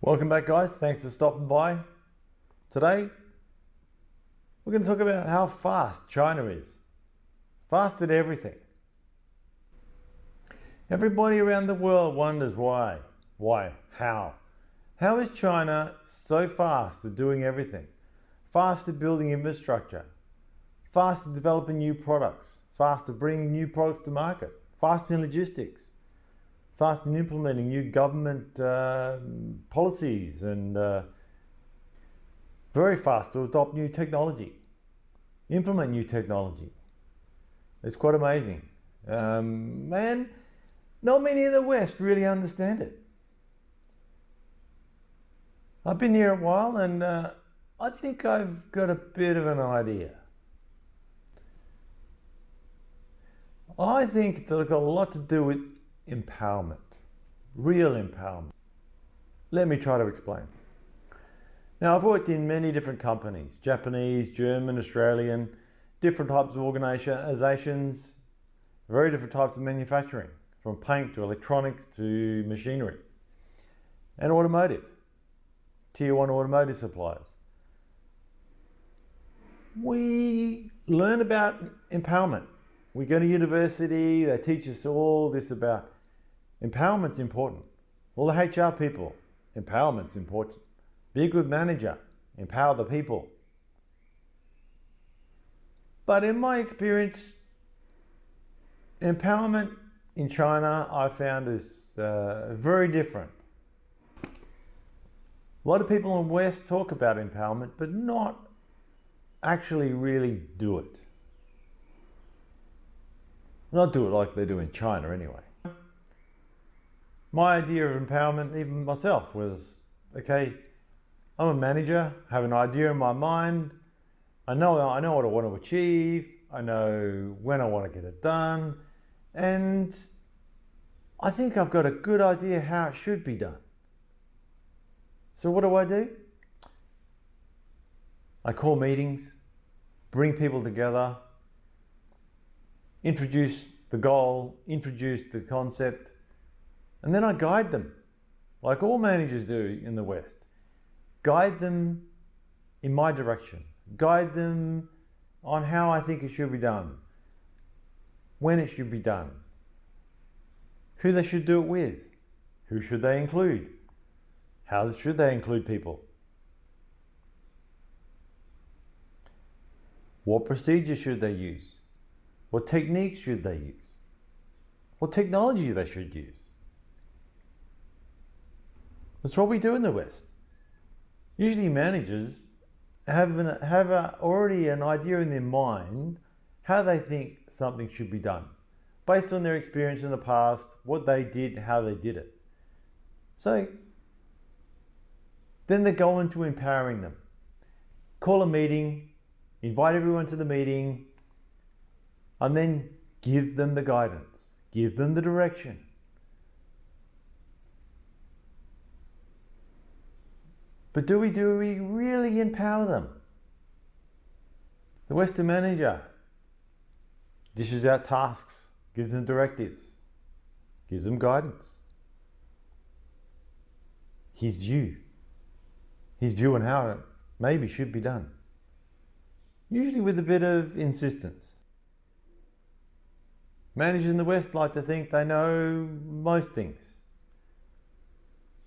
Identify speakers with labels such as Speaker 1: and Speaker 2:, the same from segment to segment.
Speaker 1: Welcome back, guys. Thanks for stopping by. Today, we're going to talk about how fast China is. Fast at everything. Everybody around the world wonders why. Why? How? How is China so fast at doing everything? Fast at building infrastructure. Fast at developing new products. Fast at bringing new products to market. Fast in logistics. Fast in implementing new government policies and very fast to adopt new technology, implement new technology. It's quite amazing. And not many in the West really understand it. I've been here a while and I think I've got a bit of an idea. I think it's got a lot to do with empowerment, real empowerment. Let me try to explain. Now, I've worked in many different companies, Japanese, German, Australian, different types of organizations, very different types of manufacturing, from paint to electronics to machinery, and automotive, tier one automotive suppliers. We learn about empowerment. We go to university, they teach us all this about empowerment's important. All the HR people, empowerment's important. Be a good manager, empower the people. But in my experience, empowerment in China I found is very different. A lot of people in the West talk about empowerment, but not actually really do it. Not do it like they do in China anyway. My idea of empowerment, even myself, was, okay, I'm a manager, have an idea in my mind, I know what I want to achieve, I know when I want to get it done, and I think I've got a good idea how it should be done. So what do? I call meetings, bring people together, introduce the goal, introduce the concept, and then I guide them, like all managers do in the West. Guide them in my direction. Guide them on how I think it should be done, when it should be done, who they should do it with, who should they include, how should they include people, what procedures should they use, what techniques should they use, what technology they should use. That's what we do in the West. Usually managers have already an idea in their mind how they think something should be done, based on their experience in the past, what they did, how they did it. So then they go into empowering them. Call a meeting, invite everyone to the meeting, and then give them the guidance, give them the direction. But do we really empower them? The Western manager dishes out tasks, gives them directives, gives them guidance. His view on how it maybe should be done. Usually with a bit of insistence. Managers in the West like to think they know most things.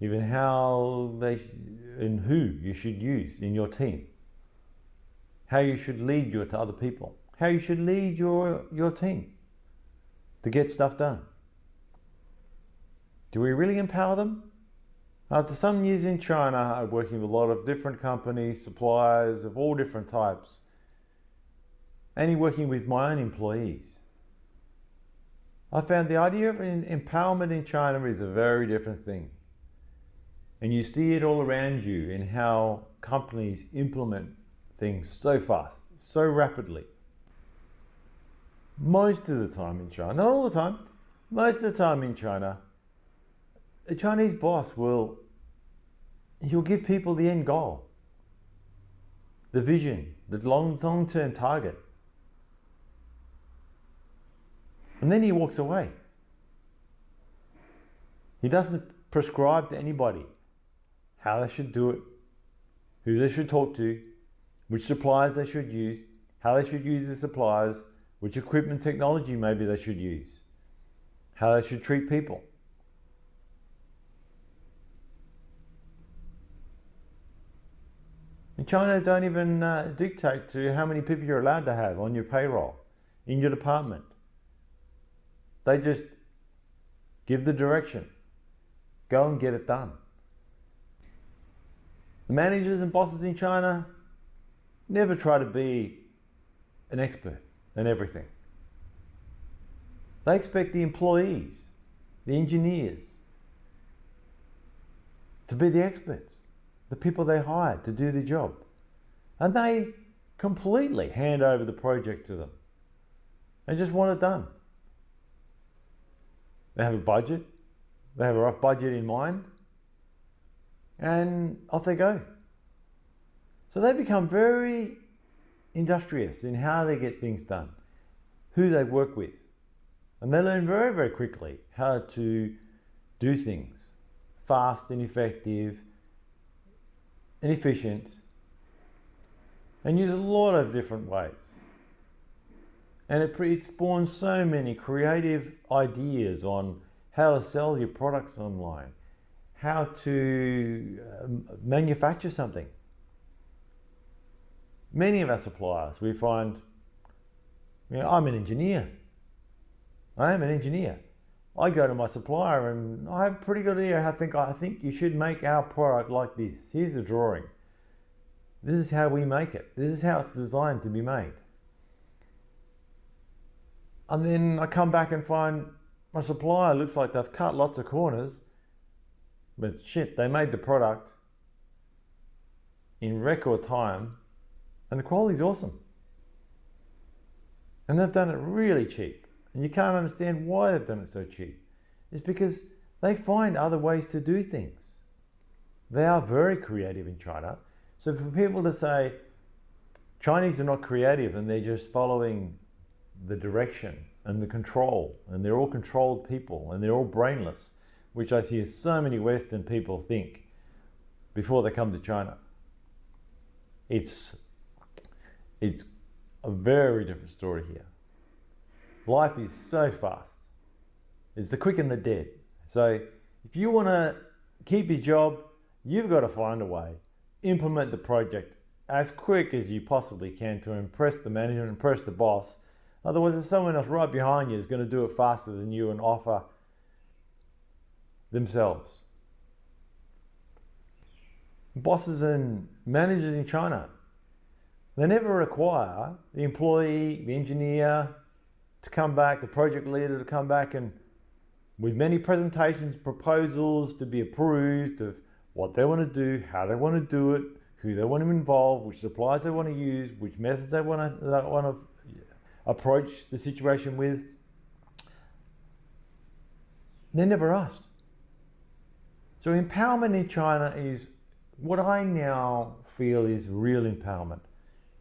Speaker 1: Even how and who you should use in your team. How you should lead to other people. How you should lead your team to get stuff done. Do we really empower them? After some years in China, I'm working with a lot of different companies, suppliers of all different types, and working with my own employees. I found the idea of empowerment in China is a very different thing. And you see it all around you in how companies implement things so fast, so rapidly. Most of the time in China, not all the time, most of the time in China, a Chinese boss he'll give people the end goal, the vision, the long-term target. And then he walks away. He doesn't prescribe to anybody how they should do it, who they should talk to, which suppliers they should use, how they should use the suppliers, which equipment technology maybe they should use, how they should treat people. In China, don't even dictate to how many people you're allowed to have on your payroll, in your department. They just give the direction. Go and get it done. The managers and bosses in China never try to be an expert in everything. They expect the employees, the engineers, to be the experts, the people they hire to do the job. And they completely hand over the project to them. They just want it done. They have a budget, they have a rough budget in mind, and off they go. So they become very industrious in how they get things done, who they work with. And they learn very, very quickly how to do things fast and effective and efficient, and use a lot of different ways. And it spawns so many creative ideas on how to sell your products online, how to manufacture something. Many of our suppliers, we find, I'm an engineer. I am an engineer. I go to my supplier and I have a pretty good idea. I think you should make our product like this. Here's the drawing. This is how we make it. This is how it's designed to be made. And then I come back and find my supplier looks like they've cut lots of corners, but shit, they made the product in record time and the quality's awesome. And they've done it really cheap. And you can't understand why they've done it so cheap. It's because they find other ways to do things. They are very creative in China. So for people to say Chinese are not creative and they're just following the direction and the control, and they're all controlled people and they're all brainless, which I see so many Western people think before they come to China. It's a very different story here. Life is so fast. It's the quick and the dead. So if you want to keep your job, you've got to find a way, implement the project as quick as you possibly can to impress the manager, impress the boss. Otherwise, there's someone else right behind you who's going to do it faster than you and offer themselves. Bosses and managers in China, they never require the employee, the engineer to come back, the project leader to come back and with many presentations, proposals to be approved of what they want to do, how they want to do it, who they want to involve, which suppliers they want to use, which methods they want to approach the situation with. They're never asked. So empowerment in China is what I now feel is real empowerment.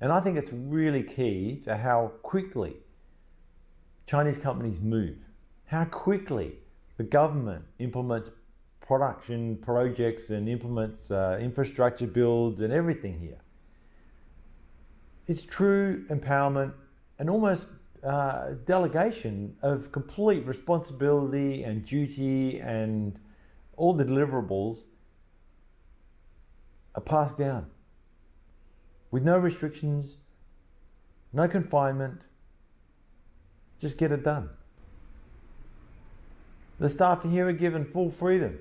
Speaker 1: And I think it's really key to how quickly Chinese companies move, how quickly the government implements production projects and implements infrastructure builds and everything here. It's true empowerment and almost delegation of complete responsibility and duty, and all the deliverables are passed down with no restrictions, no confinement. Just get it done. The staff here are given full freedom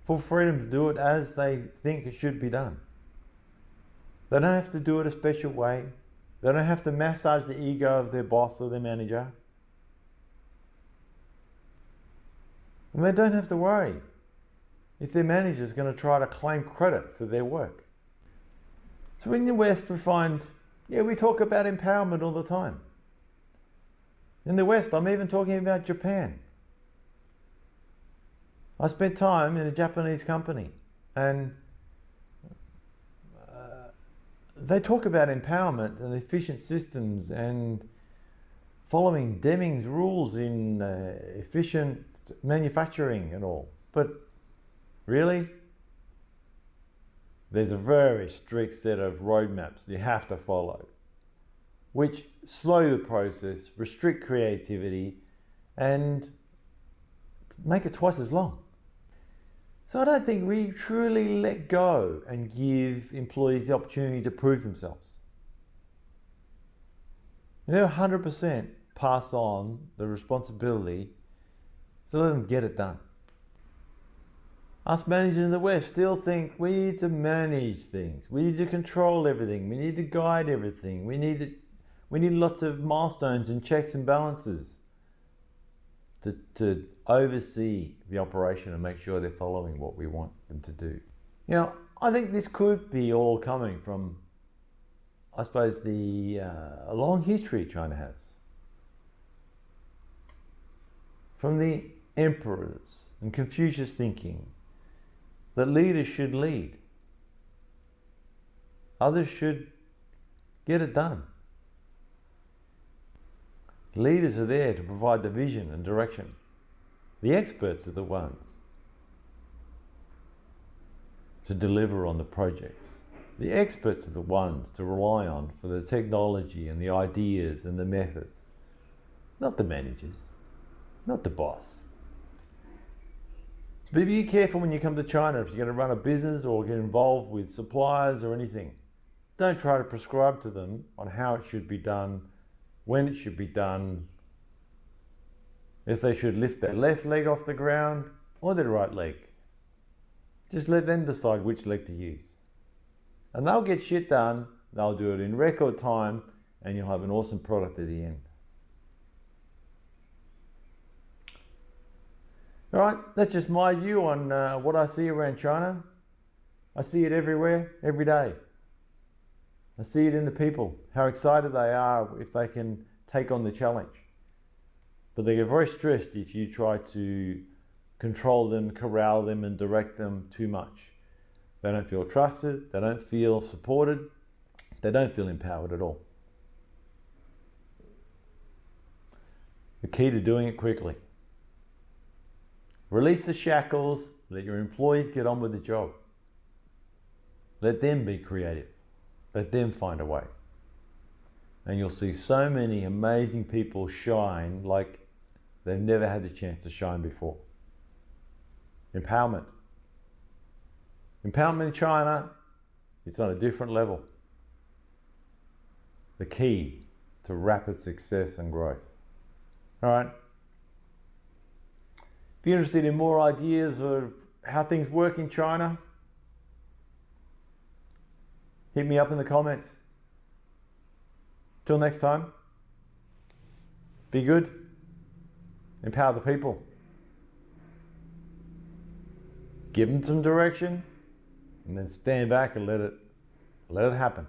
Speaker 1: to do it as they think it should be done. They don't have to do it a special way. They don't have to massage the ego of their boss or their manager. And they don't have to worry if their manager is going to try to claim credit for their work. So in the West we find, we talk about empowerment all the time. In the West, I'm even talking about Japan. I spent time in a Japanese company and they talk about empowerment and efficient systems and following Deming's rules in efficient manufacturing and all. But really, there's a very strict set of roadmaps you have to follow, which slow the process, restrict creativity, and make it twice as long. So I don't think we truly let go and give employees the opportunity to prove themselves. You never 100% pass on the responsibility to let them get it done. Us managers in the West still think we need to manage things. We need to control everything. We need to guide everything. We need lots of milestones and checks and balances to oversee the operation and make sure they're following what we want them to do. I think this could be all coming from, I suppose, the long history China has. From the emperors and Confucius thinking that leaders should lead. Others should get it done. Leaders are there to provide the vision and direction. The experts are the ones to deliver on the projects. The experts are the ones to rely on for the technology and the ideas and the methods. Not the managers, not the boss. So be careful when you come to China if you're going to run a business or get involved with suppliers or anything. Don't try to prescribe to them on how it should be done, when it should be done, if they should lift their left leg off the ground or their right leg. Just let them decide which leg to use. And they'll get shit done, they'll do it in record time, and you'll have an awesome product at the end. All right, that's just my view on what I see around China. I see it everywhere, every day. I see it in the people, how excited they are if they can take on the challenge. But they get very stressed if you try to control them, corral them, and direct them too much. They don't feel trusted, they don't feel supported, they don't feel empowered at all. The key to doing it quickly. Release the shackles, let your employees get on with the job. Let them be creative. Let them find a way. And you'll see so many amazing people shine like they've never had the chance to shine before. Empowerment. Empowerment in China, it's on a different level. The key to rapid success and growth. All right. If you're interested in more ideas of how things work in China, hit me up in the comments. Till next time, be good, empower the people, give them some direction, and then stand back and let it happen.